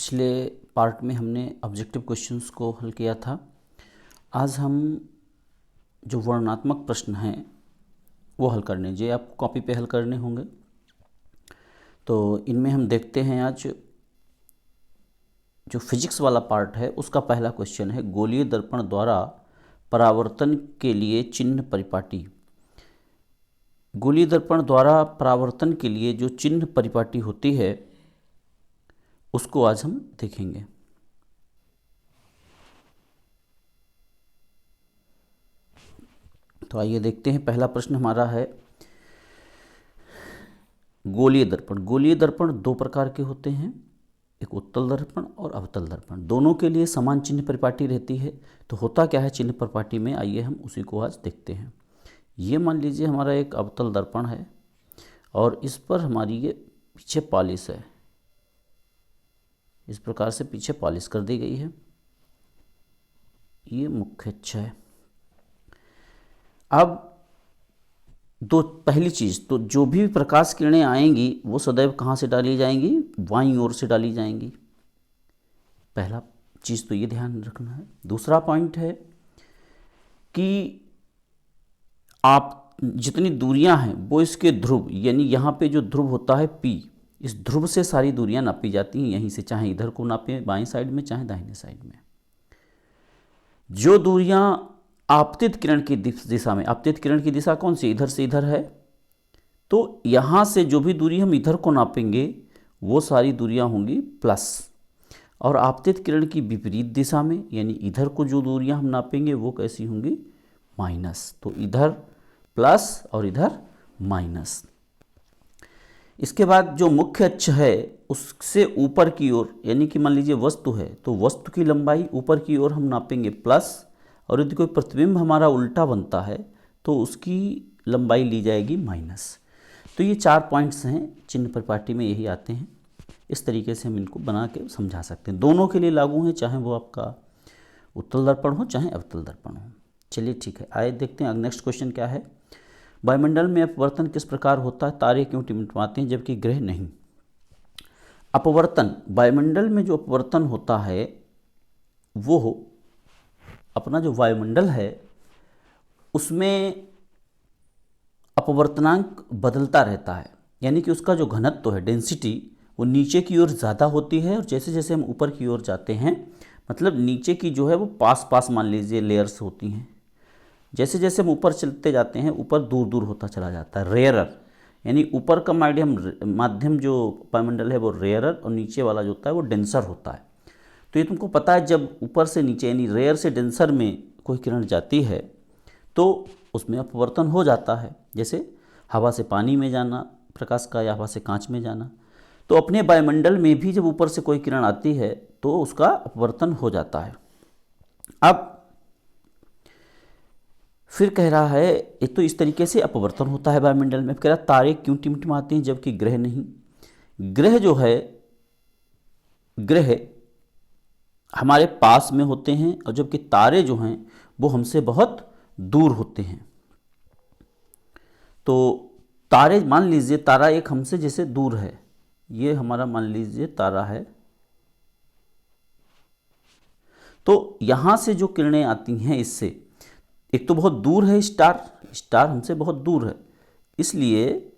पिछले पार्ट में हमने ऑब्जेक्टिव क्वेश्चंस को हल किया था। आज हम जो वर्णनात्मक प्रश्न हैं वो हल करने जो आपको कॉपी पे हल करने होंगे। तो इनमें हम देखते हैं आज जो फिजिक्स वाला पार्ट है उसका पहला क्वेश्चन है, गोलीय दर्पण द्वारा परावर्तन के लिए चिन्ह परिपाटी। गोलीय दर्पण द्वारा परावर्तन के लिए जो चिन्ह परिपाटी होती है उसको आज हम देखेंगे। तो आइए देखते हैं, पहला प्रश्न हमारा है गोलीय दर्पण। गोलीय दर्पण दो प्रकार के होते हैं, एक उत्तल दर्पण और अवतल दर्पण। दोनों के लिए समान चिन्ह परिपाटी रहती है। तो होता क्या है चिन्ह परिपाटी में, आइए हम उसी को आज देखते हैं। ये मान लीजिए हमारा एक अवतल दर्पण है और इस पर हमारी ये पीछे पॉलिश है, इस प्रकार से पीछे पॉलिश कर दी गई है। ये मुख्य अक्ष है। अब पहली चीज़ तो जो भी प्रकाश किरणें आएंगी वो सदैव कहाँ से डाली जाएंगी, बाईं ओर से डाली जाएंगी। पहला चीज़ तो ये ध्यान रखना है। दूसरा पॉइंट है कि आप जितनी दूरियां हैं वो इसके ध्रुव, यानी यहाँ पे जो ध्रुव होता है P, इस ध्रुव से सारी दूरियां नापी जाती हैं यहीं से, चाहे इधर को नापें बाएं साइड में चाहे दाहिने साइड में। जो दूरियां आपतित किरण की दिशा में, आपतित किरण की दिशा कौन सी, इधर से इधर है, तो यहाँ से जो भी दूरी हम इधर को नापेंगे वो सारी दूरियां होंगी प्लस, और आपतित किरण की विपरीत दिशा में यानी इधर को जो दूरियां हम नापेंगे वो कैसी होंगी, माइनस। तो इधर प्लस और इधर माइनस। इसके बाद जो मुख्य अक्ष है उससे ऊपर की ओर, यानी कि मान लीजिए वस्तु है तो वस्तु की लंबाई ऊपर की ओर हम नापेंगे प्लस, और यदि कोई प्रतिबिंब हमारा उल्टा बनता है तो उसकी लंबाई ली जाएगी माइनस। तो ये 4 पॉइंट्स हैं चिन्ह परिपाटी में, यही आते हैं। इस तरीके से हम इनको बना के समझा सकते हैं। दोनों के लिए लागू हैं, चाहे वो आपका उत्तल दर्पण हो चाहे अवतल दर्पण हो। चलिए ठीक है, आइए देखते हैं नेक्स्ट क्वेश्चन क्या है। वायुमंडल में अपवर्तन किस प्रकार होता है, तारे क्यों टिमटिमाते हैं जबकि ग्रह नहीं। अपवर्तन, वायुमंडल में जो अपवर्तन होता है वो अपना जो वायुमंडल है उसमें अपवर्तनांक बदलता रहता है, यानी कि उसका जो घनत्व है, डेंसिटी, वो नीचे की ओर ज़्यादा होती है। और जैसे जैसे हम ऊपर की ओर जाते हैं, मतलब नीचे की जो है वो पास पास मान लीजिए लेयर्स होती हैं, जैसे जैसे हम ऊपर चलते जाते हैं ऊपर दूर दूर होता चला जाता है। रेयरर, यानी ऊपर का माध्यम जो वायुमंडल है वो रेयरर, और नीचे वाला जो होता है वो डेंसर होता है। तो ये तुमको पता है, जब ऊपर से नीचे यानी रेयर से डेंसर में कोई किरण जाती है तो उसमें अपवर्तन हो जाता है। जैसे हवा से पानी में जाना प्रकाश का, या हवा से कांच में जाना। तो अपने वायुमंडल में भी जब ऊपर से कोई किरण आती है तो उसका अपवर्तन हो जाता है। अब फिर कह रहा है, एक तो इस तरीके से अपवर्तन होता है वायुमंडल में। कह रहा तारे क्यों टिमटिमाते हैं जबकि ग्रह नहीं। ग्रह जो है, ग्रह हमारे पास में होते हैं, और जबकि तारे जो हैं वो हमसे बहुत दूर होते हैं। तो तारे, मान लीजिए तारा एक हमसे जैसे दूर है, ये हमारा मान लीजिए तारा है। तो यहां से जो किरणें आती हैं इससे, एक तो बहुत दूर है स्टार हमसे बहुत दूर है, इसलिए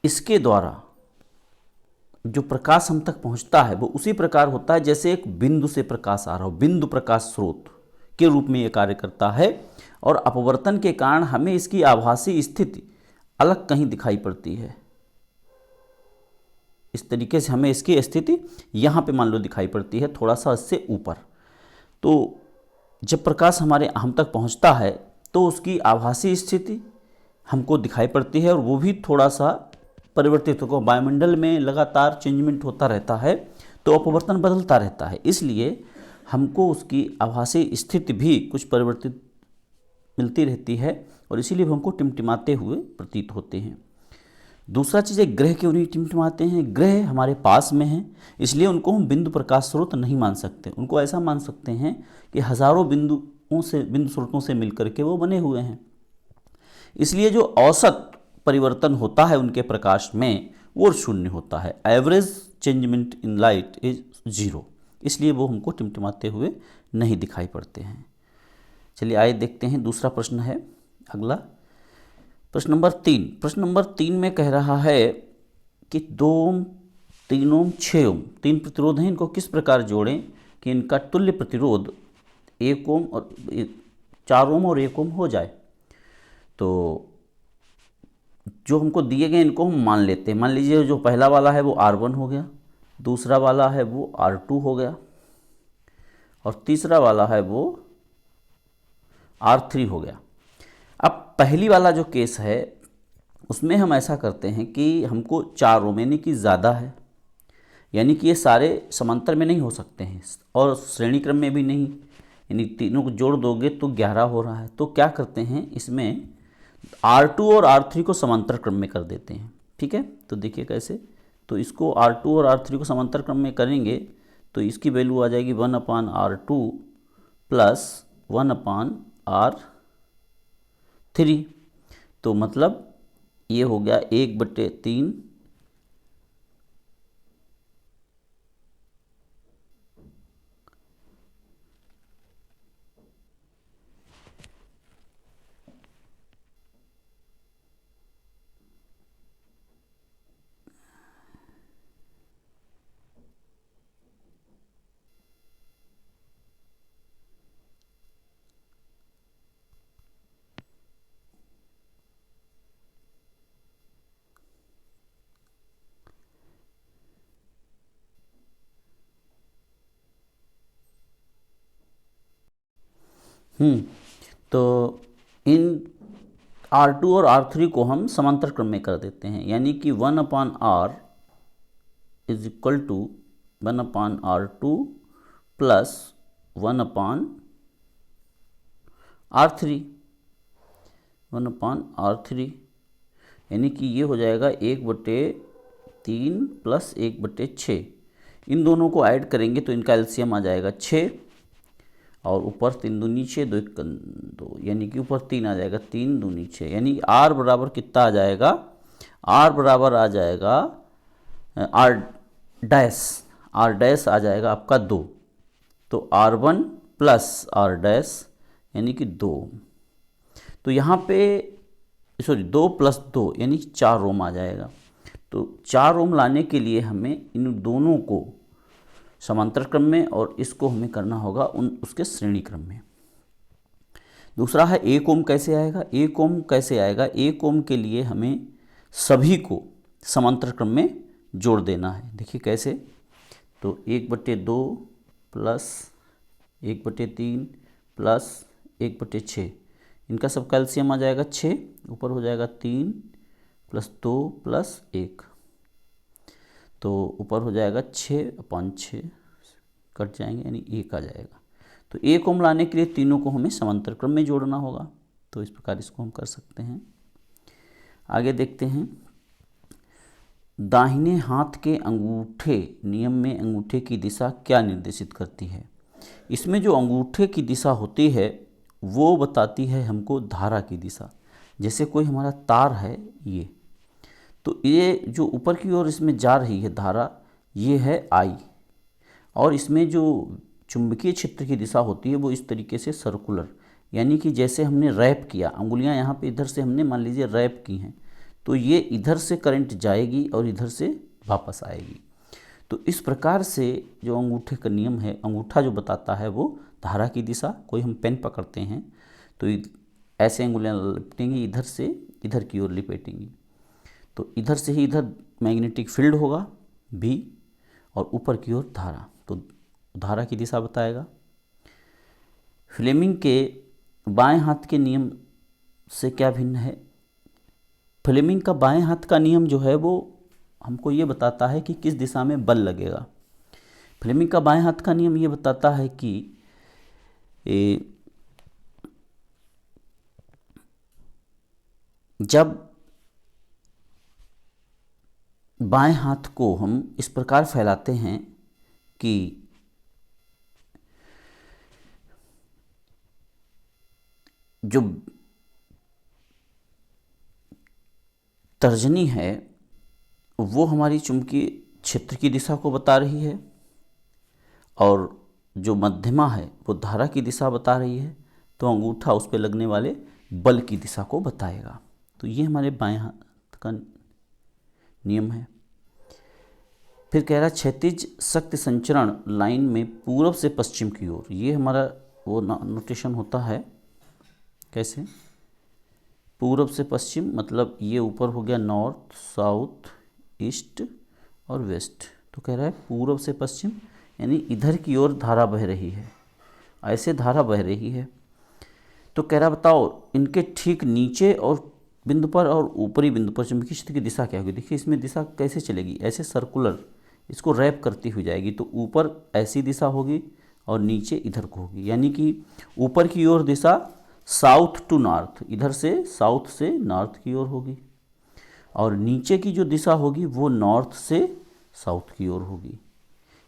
इसके द्वारा जो प्रकाश हम तक पहुंचता है वो उसी प्रकार होता है जैसे एक बिंदु से प्रकाश आ रहा हो। बिंदु प्रकाश स्रोत के रूप में ये कार्य करता है, और अपवर्तन के कारण हमें इसकी आभासी स्थिति अलग कहीं दिखाई पड़ती है। इस तरीके से हमें इसकी स्थिति यहाँ पे मान लो दिखाई पड़ती है, थोड़ा सा इससे ऊपर। तो जब प्रकाश हम तक पहुँचता है तो उसकी आभासी स्थिति हमको दिखाई पड़ती है, और वो भी थोड़ा सा परिवर्तित होगा। वायुमंडल में लगातार चेंजमेंट होता रहता है तो अपवर्तन बदलता रहता है, इसलिए हमको उसकी आभासी स्थिति भी कुछ परिवर्तित मिलती रहती है, और इसीलिए हमको टिमटिमाते हुए प्रतीत होते हैं। दूसरा चीज़ है, ग्रह क्यों नहीं टिमटिमाते हैं। ग्रह हमारे पास में हैं, इसलिए उनको हम बिंदु प्रकाश स्रोत नहीं मान सकते। उनको ऐसा मान सकते हैं कि हजारों बिंदु स्रोतों से मिलकर के वो बने हुए हैं। इसलिए जो औसत परिवर्तन होता है उनके प्रकाश में वो शून्य होता है। Average changement in light is 0, इसलिए वो हमको टिमटिमाते हुए नहीं दिखाई पड़ते हैं। चलिए आइए देखते हैं दूसरा प्रश्न है अगला, प्रश्न नंबर 3। प्रश्न नंबर 3 में कह रहा है कि 2 ओम, 3 ओम, 6 ओम 3 प्रतिरोध हैं, इनको किस प्रकार जोड़ें कि इनका तुल्य प्रतिरोध 1 ओम और 4 ओम और 1 ओम हो जाए। तो जो हमको दिए गए इनको हम मान लेते हैं। मान लीजिए जो पहला वाला है वो R1 हो गया, दूसरा वाला है वो R2 हो गया, और तीसरा वाला है वो R3 हो गया। अब पहली वाला जो केस है उसमें हम ऐसा करते हैं कि हमको 4 ओम यानी कि ज़्यादा है, यानी कि ये सारे समांतर में नहीं हो सकते हैं और श्रेणी क्रम में भी नहीं, यानी तीनों को जोड़ दोगे तो 11 हो रहा है। तो क्या करते हैं, इसमें R2 और R3 को समांतर क्रम में कर देते हैं। ठीक है, तो देखिए कैसे, तो इसको R2 और R3 को समांतर क्रम में करेंगे तो इसकी वैल्यू आ जाएगी 1/R2 प्लस 1/R3। तो मतलब ये हो गया 1/3 तो इन R2 और R3 को हम समांतर क्रम में कर देते हैं, यानी कि 1/R is equal to 1/R2 plus 1/R3, 1/R3, यानी कि ये हो जाएगा 1/3 प्लस 1/6। इन दोनों को ऐड करेंगे तो इनका एलसीएम आ जाएगा 6, और ऊपर 3 दूनी 6, 2 1 2, यानी कि ऊपर 3 आ जाएगा, 3 दूनी 6, यानी R बराबर कितना आ जाएगा, R बराबर आ जाएगा R डैश आ जाएगा आपका 2। तो R1 प्लस R डैश यानी कि 2। तो यहाँ पे सॉरी 2 प्लस 2 यानी 4 ओम आ जाएगा। तो 4 ओम लाने के लिए हमें इन दोनों को समांतर क्रम में और इसको हमें करना होगा उसके श्रेणी क्रम में। दूसरा है 1 ओम कैसे आएगा। 1 ओम कैसे आएगा, 1 ओम के लिए हमें सभी को समांतर क्रम में जोड़ देना है। देखिए कैसे, तो 1/2 प्लस 1/3 प्लस 1/6, इनका सब कैल्शियम आ जाएगा 6, ऊपर हो जाएगा 3 प्लस 2 प्लस 1, तो ऊपर हो जाएगा 6/6, कट जाएंगे यानी 1 आ जाएगा। तो 1 ओम लाने के लिए तीनों को हमें समांतर क्रम में जोड़ना होगा। तो इस प्रकार इसको हम कर सकते हैं। आगे देखते हैं, दाहिने हाथ के अंगूठे नियम में अंगूठे की दिशा क्या निर्देशित करती है। इसमें जो अंगूठे की दिशा होती है वो बताती है हमको धारा की दिशा। जैसे कोई हमारा तार है ये, तो ये जो ऊपर की ओर इसमें जा रही है धारा, ये है I, और इसमें जो चुंबकीय क्षेत्र की दिशा होती है वो इस तरीके से सर्कुलर, यानी कि जैसे हमने रैप किया, अंगुलियां यहाँ पे इधर से हमने मान लीजिए रैप की हैं, तो ये इधर से करंट जाएगी और इधर से वापस आएगी। तो इस प्रकार से जो अंगूठे का नियम है, अंगूठा जो बताता है वो धारा की दिशा। कोई हम पेन पकड़ते हैं तो ऐसे अंगुलियां लिपटेंगी, इधर से इधर की ओर लिपेटेंगी, तो इधर से ही इधर मैग्नेटिक फील्ड होगा B, और ऊपर की ओर धारा, तो धारा की दिशा बताएगा। फ्लेमिंग के बाएं हाथ के नियम से क्या भिन्न है। फ्लेमिंग का बाएं हाथ का नियम जो है वो हमको ये बताता है कि किस दिशा में बल लगेगा। फ्लेमिंग का बाएं हाथ का नियम ये बताता है कि जब बाएं हाथ को हम इस प्रकार फैलाते हैं कि जो तर्जनी है वो हमारी चुंबकीय क्षेत्र की दिशा को बता रही है, और जो मध्यमा है वो धारा की दिशा बता रही है, तो अंगूठा उस पर लगने वाले बल की दिशा को बताएगा। तो ये हमारे बाएं हाथ का नियम है। फिर कह रहा है क्षैतिज शक्ति संचरण लाइन में पूर्व से पश्चिम की ओर, ये हमारा वो नोटेशन होता है। कैसे? पूर्व से पश्चिम मतलब ये ऊपर हो गया नॉर्थ, साउथ, ईस्ट और वेस्ट। तो कह रहा है पूर्व से पश्चिम यानी इधर की ओर धारा बह रही है, ऐसे धारा बह रही है। तो कह रहा बताओ इनके ठीक नीचे और बिंदु पर और ऊपरी बिंदु पर चुंबकीय क्षेत्र की दिशा क्या होगी। देखिए इसमें दिशा कैसे चलेगी, ऐसे सर्कुलर इसको रैप करती हुई जाएगी। तो ऊपर ऐसी दिशा होगी और नीचे इधर को होगी, यानी कि ऊपर की ओर दिशा साउथ टू नॉर्थ, इधर से साउथ से नॉर्थ की ओर होगी, और नीचे की जो दिशा होगी वो नॉर्थ से साउथ की ओर होगी।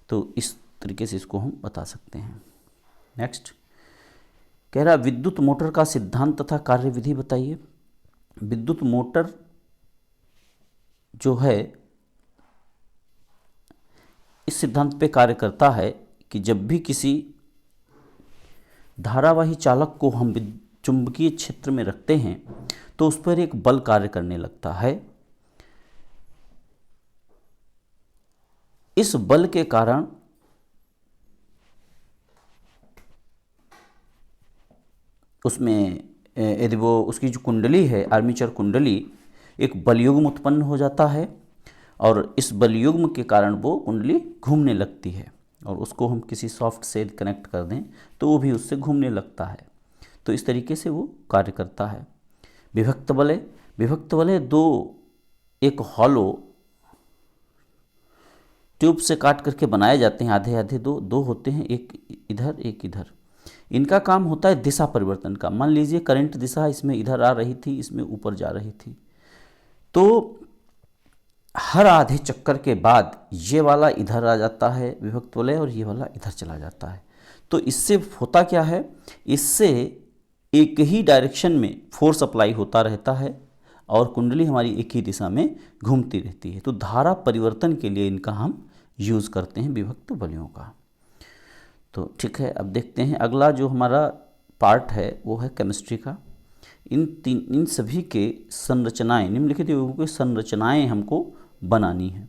तो इस तरीके से इसको हम बता सकते हैं। नेक्स्ट कह रहा विद्युत मोटर का सिद्धांत तथा कार्यविधि बताइए। विद्युत मोटर जो है इस सिद्धांत पे कार्य करता है कि जब भी किसी धारावाही चालक को हम चुंबकीय क्षेत्र में रखते हैं तो उस पर एक बल कार्य करने लगता है। इस बल के कारण उसमें यदि वो उसकी जो कुंडली है आर्मेचर कुंडली, एक बलयुग्म उत्पन्न हो जाता है, और इस बलयुग्म के कारण वो कुंडली घूमने लगती है, और उसको हम किसी सॉफ्ट से कनेक्ट कर दें तो वो भी उससे घूमने लगता है। तो इस तरीके से वो कार्य करता है। विभक्त वलय, विभक्त वलय दो एक हॉलो ट्यूब से काट करके बनाए जाते हैं, आधे आधे दो होते हैं, एक इधर एक इधर। इनका काम होता है दिशा परिवर्तन का। मान लीजिए करंट दिशा इसमें इधर आ रही थी, इसमें ऊपर जा रही थी, तो हर आधे चक्कर के बाद ये वाला इधर आ जाता है विभक्त वलय, और ये वाला इधर चला जाता है। तो इससे होता क्या है, इससे एक ही डायरेक्शन में फोर्स अप्लाई होता रहता है और कुंडली हमारी एक ही दिशा में घूमती रहती है। तो धारा परिवर्तन के लिए इनका हम यूज़ करते हैं विभक्त वलयों का। तो ठीक है, अब देखते हैं अगला जो हमारा पार्ट है वो है केमिस्ट्री का। इन सभी के संरचनाएं, निम्नलिखित यौगिकों की संरचनाएं हमको बनानी है।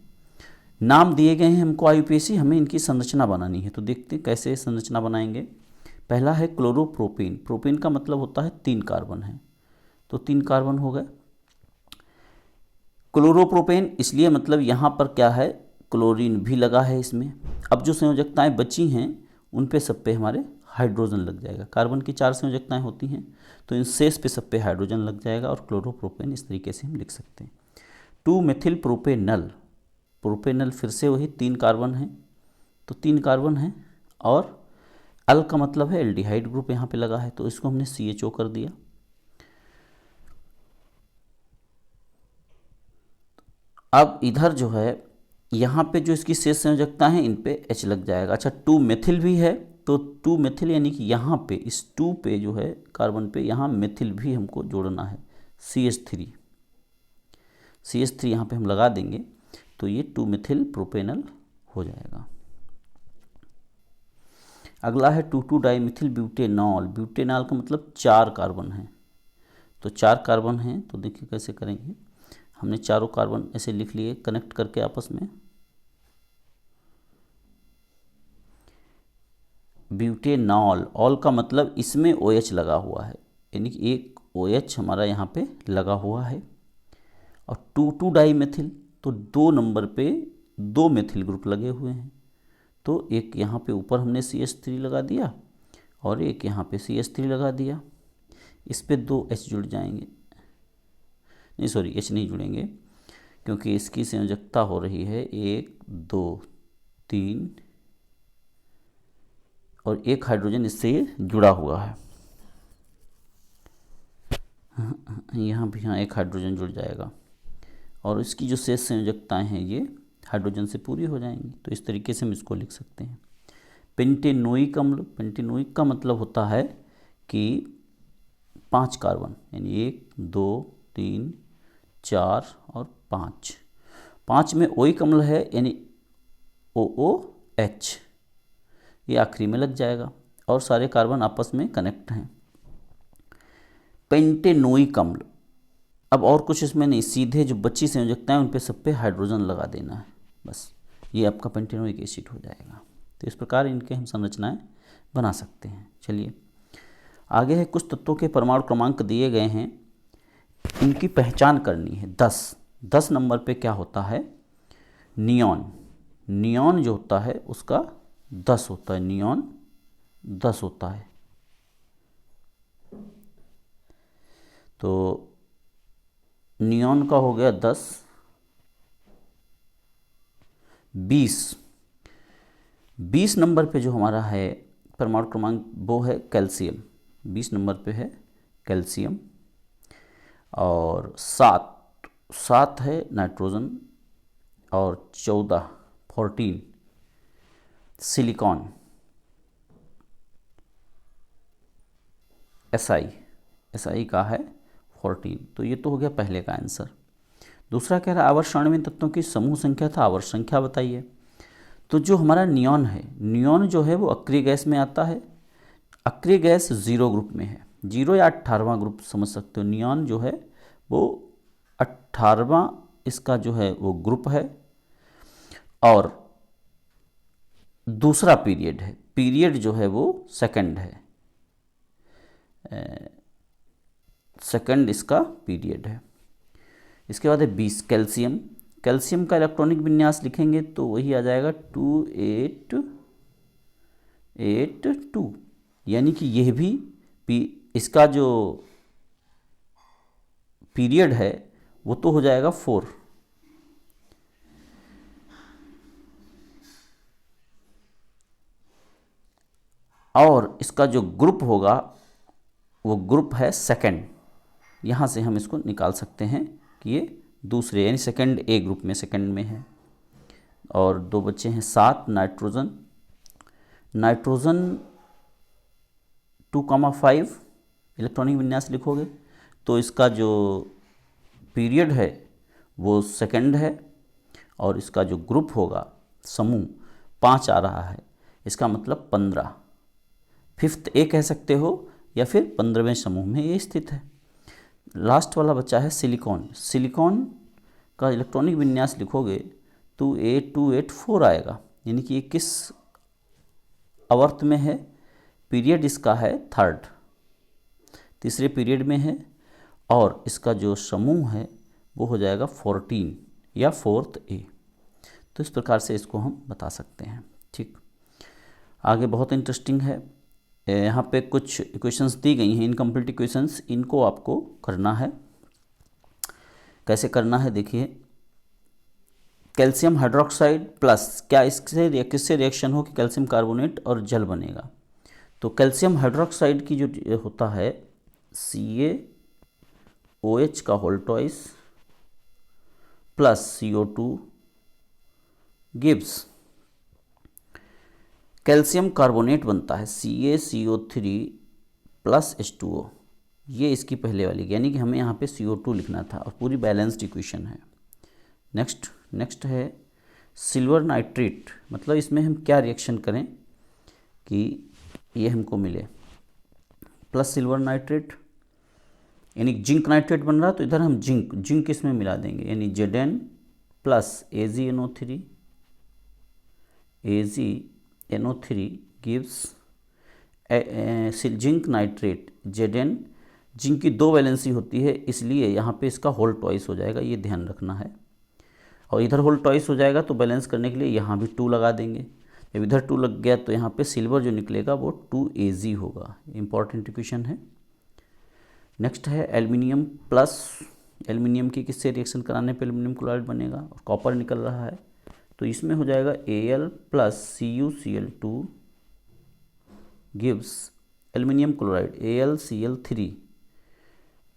नाम दिए गए हैं हमको आईयूपीएसी, हमें इनकी संरचना बनानी है। तो देखते हैं कैसे संरचना बनाएंगे। पहला है क्लोरोप्रोपेन। प्रोपेन का मतलब होता है 3 कार्बन है, तो 3 कार्बन हो गए। क्लोरोप्रोपेन इसलिए मतलब यहाँ पर क्या है, क्लोरीन भी लगा है इसमें। अब जो संयोजकताएं बची हैं उन पे सब पे हमारे हाइड्रोजन लग जाएगा। कार्बन की 4 संयोजकताएं होती हैं, तो इन शेष पे सब पे हाइड्रोजन लग जाएगा, और क्लोरोप्रोपेन इस तरीके से हम लिख सकते हैं। 2 मेथिल प्रोपेनल, प्रोपेनल फिर से वही 3 कार्बन है, तो 3 कार्बन है, और अल का मतलब है एल्डिहाइड ग्रुप यहाँ पे लगा है, तो इसको हमने CHO कर दिया। अब इधर जो है यहाँ पे जो इसकी शेष संयोजकता है इन पे H लग जाएगा। अच्छा 2 मेथिल भी है, तो 2 मेथिल यानी कि यहाँ पे इस 2 पे जो है कार्बन पे यहाँ मेथिल भी हमको जोड़ना है, CH3 यहाँ पे हम लगा देंगे, तो ये 2 मेथिल प्रोपेनल हो जाएगा। अगला है 2,2 डाइमिथिल ब्यूटेनॉल। ब्यूटेनॉल का मतलब 4 कार्बन है, तो 4 कार्बन हैं, तो देखिए कैसे करेंगे। हमने चारों कार्बन ऐसे लिख लिए कनेक्ट करके आपस में। ब्यूटेनॉल, ऑल का मतलब इसमें OH लगा हुआ है, यानी कि एक OH हमारा यहाँ पे लगा हुआ है। और 2,2 डाइमिथिल, तो 2 नंबर पे 2 मेथिल ग्रुप लगे हुए हैं, तो एक यहाँ पे ऊपर हमने CH3 लगा दिया और एक यहाँ पे CH3 लगा दिया। इस पे 2 H जुड़ जाएंगे, नहीं सॉरी H नहीं जुड़ेंगे, क्योंकि इसकी संयोजकता हो रही है 1 2 3, और एक हाइड्रोजन इससे जुड़ा हुआ है। यहाँ भी एक हाइड्रोजन जुड़ जाएगा, और इसकी जो शेष संयोजकताएँ हैं ये हाइड्रोजन से पूरी हो जाएंगी। तो इस तरीके से हम इसको लिख सकते हैं। पेंटेनोइक अम्ल, पेंटेनोइक का मतलब होता है कि 5 कार्बन, यानी 1 2 3 4 और 5। 5 में ओइक अम्ल है यानी OOH, ये आखिरी में लग जाएगा और सारे कार्बन आपस में कनेक्ट हैं। पेंटेनोइक अम्ल, अब और कुछ इसमें नहीं, सीधे जो बची संयोजकताएं उन पे सब पे हाइड्रोजन लगा देना है, बस ये आपका पेंटेनोइक एसिड हो जाएगा। तो इस प्रकार इनके हम संरचनाएं बना सकते हैं। चलिए आगे है, कुछ तत्वों के परमाणु क्रमांक दिए गए हैं, इनकी पहचान करनी है। 10 नंबर पे क्या होता है, नियॉन। नियॉन जो होता है उसका 10 होता है, नियॉन 10 होता है। तो नियॉन का हो गया 10। 20 नंबर पे जो हमारा है परमाणु क्रमांक वो है कैल्शियम। 20 नंबर पे है कैल्शियम। और 7 है नाइट्रोजन। और 14 सिलिकॉन, SI का है 14। तो ये तो हो गया पहले का आंसर। दूसरा कह रहा है आवर्त सारणी में तत्वों की समूह संख्या था, आवर्त संख्या बताइए। तो जो हमारा नियॉन है, नियॉन जो है वो अक्रिय गैस में आता है। अक्रिय गैस 0 ग्रुप में है, 0 या 18वां ग्रुप समझ सकते हो। नियॉन जो है वो 18वां इसका जो है वो ग्रुप है। और दूसरा पीरियड है, पीरियड जो है वो सेकंड है, सेकंड इसका पीरियड है। इसके बाद है 20 कैल्शियम। कैल्शियम का इलेक्ट्रॉनिक विन्यास लिखेंगे तो वही आ जाएगा 2882, यानी कि यह भी इसका जो पीरियड है वो तो हो जाएगा 4। और इसका जो ग्रुप होगा वो ग्रुप है सेकंड। यहाँ से हम इसको निकाल सकते हैं कि ये दूसरे यानी सेकंड ए ग्रुप में, सेकंड में है। और 2 बच्चे हैं 7 नाइट्रोजन। नाइट्रोजन 2,5 इलेक्ट्रॉनिक विन्यास लिखोगे तो इसका जो पीरियड है वो सेकंड है। और इसका जो ग्रुप होगा समूह 5 आ रहा है, इसका मतलब 15, 5th ए कह सकते हो या फिर 15वें समूह में ये स्थित है। लास्ट वाला बच्चा है सिलिकॉन। सिलिकॉन का इलेक्ट्रॉनिक विन्यास लिखोगे तो 8284 आएगा, यानी कि ये किस आवर्त में है, पीरियड इसका है 3rd, तीसरे पीरियड में है। और इसका जो समूह है वो हो जाएगा 14 या 4th ए। तो इस प्रकार से इसको हम बता सकते हैं। ठीक, आगे बहुत इंटरेस्टिंग है, यहाँ पे कुछ इक्वेशंस दी गई हैं, इनकम्प्लीट इक्वेशंस, इनको आपको करना है। कैसे करना है देखिए, कैल्शियम हाइड्रोक्साइड प्लस, क्या इससे किससे रिएक्शन हो कि कैल्शियम कार्बोनेट और जल बनेगा। तो कैल्शियम हाइड्रोक्साइड की जो होता है CaOH का whole twice plus CO2 gives calcium carbonate बनता है CaCO3 प्लस H2O। ये इसकी पहले वाली, यानी कि हमें यहाँ पे CO2 लिखना था और पूरी बैलेंस्ड इक्वेशन है। नेक्स्ट है सिल्वर नाइट्रेट, मतलब इसमें हम क्या रिएक्शन करें कि ये हमको मिले प्लस सिल्वर नाइट्रेट, यानी जिंक नाइट्रेट बन रहा, तो इधर हम जिंक इसमें मिला देंगे, यानी Zn plus AgNO3 gives zinc nitrate Zn। Zinc की 2 वैलेंसी होती है, इसलिए यहाँ पे इसका होल ट्वाइस हो जाएगा, ये ध्यान रखना है। और इधर होल ट्वाइस हो जाएगा तो बैलेंस करने के लिए यहाँ भी 2 लगा देंगे। जब इधर 2 लग गया तो यहाँ पे सिल्वर जो निकलेगा वो 2Ag होगा। इंपॉर्टेंट इक्वेशन है। नेक्स्ट है एल्युमिनियम प्लस, एल्युमिनियम की किससे रिएक्शन कराने पे एल्युमिनियम क्लोराइड बनेगा, और कॉपर निकल रहा है तो इसमें हो जाएगा Al plus CuCl2 gives aluminium chloride AlCl3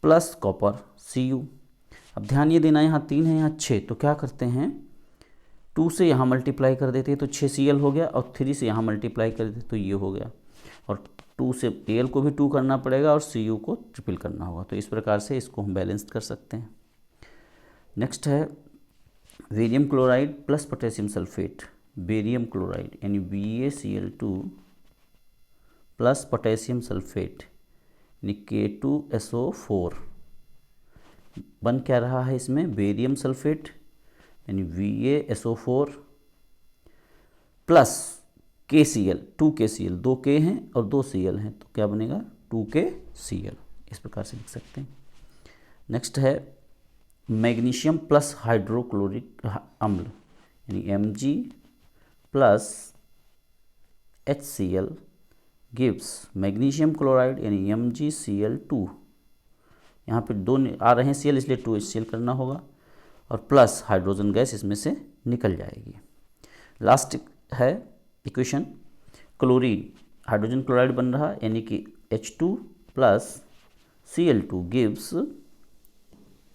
plus copper Cu। अब ध्यान ये देना, यहाँ 3 है यहाँ 6, तो क्या करते हैं 2 से यहाँ मल्टीप्लाई कर देते हैं तो 6Cl हो गया, और 3 से यहाँ मल्टीप्लाई कर देते तो ये हो गया। और 2 से Al को भी 2 करना पड़ेगा और Cu को ट्रिपल करना होगा। तो इस प्रकार से इसको हम बैलेंस कर सकते हैं। नेक्स्ट है barium chloride plus potassium sulphate, barium chloride यानी BaCl2 प्लस पोटेशियम सल्फेट यानी K2SO4 बन क्या रहा है इसमें, बेरियम सल्फेट यानी BaSO4 plus KCl, 2KCl, 2 K हैं और 2 Cl हैं, तो क्या बनेगा 2KCl, इस प्रकार से लिख सकते हैं। नेक्स्ट है मैग्नीशियम प्लस हाइड्रोक्लोरिक अम्ल यानी Mg plus HCl gives magnesium chloride यानी MgCl2, यहाँ पे 2 आ रहे हैं Cl इसलिए 2HCl करना होगा और प्लस हाइड्रोजन गैस इसमें से निकल जाएगी। लास्ट है इक्वेशन क्लोरीन, हाइड्रोजन क्लोराइड बन रहा यानी कि H2 plus Cl2 gives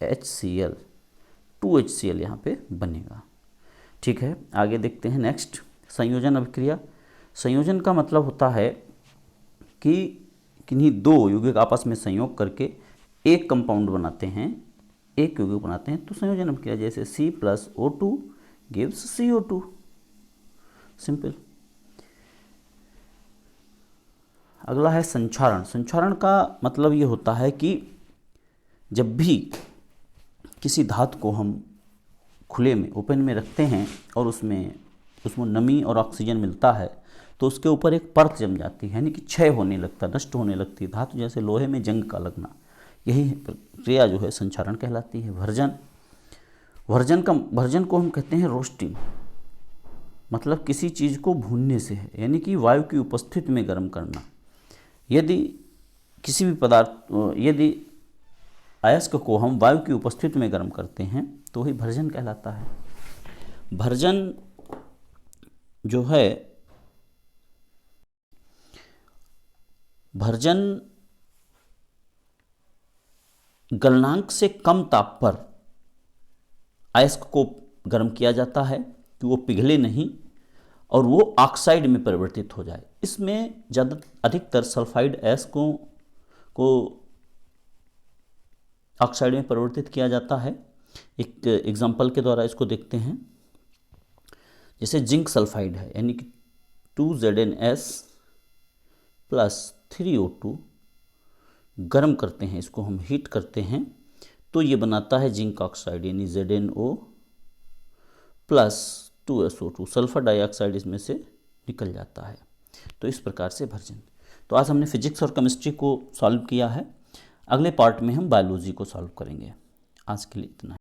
HCl, 2HCl यहाँ पे बनेगा। ठीक है, आगे देखते हैं। नेक्स्ट संयोजन अभिक्रिया। संयोजन का मतलब होता है कि किन्हीं दो यौगिक आपस में संयोग करके एक कंपाउंड बनाते हैं, एक यौगिक बनाते हैं, तो संयोजन अभिक्रिया जैसे C plus O2 gives CO2, simple. अगला है संक्षारण। संक्षारण का मतलब ये होता है कि जब भी किसी धातु को हम खुले में ओपन में रखते हैं और उसमें नमी और ऑक्सीजन मिलता है तो उसके ऊपर एक परत जम जाती है, यानी कि क्षय होने लगता, नष्ट होने लगती है धातु, जैसे लोहे में जंग का लगना। यही प्रक्रिया जो है संक्षारण कहलाती है। भर्जन को हम कहते हैं रोस्टिंग, मतलब किसी चीज़ को भूनने से है, यानी कि वायु की उपस्थिति में गर्म करना। यदि किसी भी यदि अयस्क को हम वायु की उपस्थिति में गर्म करते हैं तो वही भर्जन कहलाता है। भर्जन जो है, भर्जन गलनांक से कम ताप पर अयस्क को गर्म किया जाता है कि वो पिघले नहीं और वो ऑक्साइड में परिवर्तित हो जाए। इसमें अधिकतर सल्फाइड अयस्कों को ऑक्साइड में परिवर्तित किया जाता है। एक एग्जांपल के द्वारा इसको देखते हैं, जैसे जिंक सल्फाइड है यानी कि 2ZnS प्लस 3O2 गर्म करते हैं, इसको हम हीट करते हैं तो ये बनाता है जिंक ऑक्साइड यानी ZnO plus 2SO2, sulphur dioxide इसमें से निकल जाता है। तो इस प्रकार से भर्जन। तो आज हमने फिजिक्स और केमिस्ट्री को सॉल्व किया है। अगले पार्ट में हम बायोलॉजी को सॉल्व करेंगे। आज के लिए इतना।